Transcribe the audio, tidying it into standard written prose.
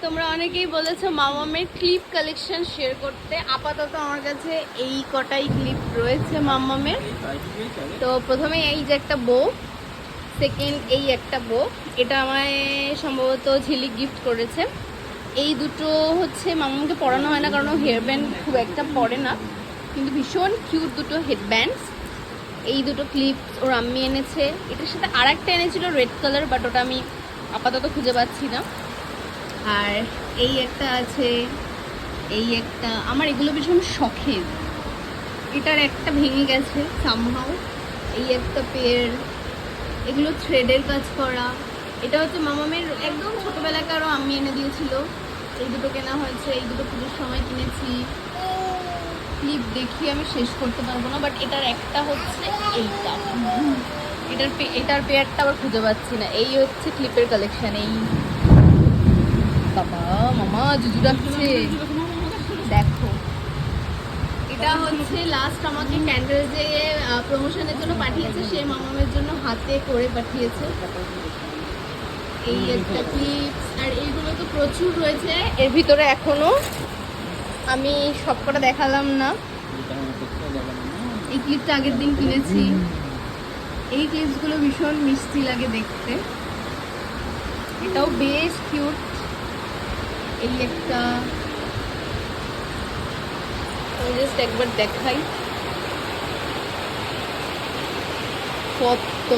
তোমরা অনেকেই বলেছো মামামের ক্লিপ কালেকশন শেয়ার করতে। আপাতত আমার কাছে এই কটাই ক্লিপ রয়েছে মামামের। তো প্রথমে এই যে একটা বো, সেকেন্ড এই একটা বো, এটা আমায় সম্ভবত ঝিলিক গিফট করেছে। এই দুটো হচ্ছে মামামকে পরানো হয় না, কারণ ও হেয়ার ব্যান্ড খুব একটা পরে না, কিন্তু ভীষণ কিউট দুটো হেডব্যান্ডস। এই দুটো ক্লিপ ওর আম্মি এনেছে। এটার সাথে আর একটা এনেছিল রেড কালার, বাট ওটা আমি আপাতত খুঁজে পাচ্ছি না। আর এই একটা আছে, এই একটা। আমার এগুলো ভীষণ শখের। এটার একটা ভেঙে গেছে সামহাও। এই একটা পেয়ার, এগুলো থ্রেডের কাজ করা। এটা হচ্ছে মামামের একদম ছোটোবেলাকারও আম্মি এনে দিয়েছিল। এই দুটো কেনা হয়েছে, এই দুটো পুজোর সময় কিনেছি। ক্লিপ দেখি আমি শেষ করতে পারবো না, বাট এটার একটা হচ্ছে এইটা। এটার পেয়ারটা আবার খুঁজে পাচ্ছি না। এই হচ্ছে ক্লিপের কালেকশন। এই বাবা মামা জুজু ডাকছে, দেখো। এটা হচ্ছে লাস্ট আমাকে ক্যান্ডেল যে প্রমোশনের জন্য পাঠিয়েছে, সে মামামের জন্য হাতে করে পাঠিয়েছে। এই একটা ক্লিপস। আর এইগুলো তো প্রচুর রয়েছে এর ভিতরে, এখনো আমি সবকটা দেখালাম না। এই ক্লিপটা আগের দিন কিনেছি। এই ক্লিপসগুলো ভীষণ মিষ্টি লাগে দেখতে, এটাও বেশ কিউট। এই একটা, জাস্ট একবার দেখাই কত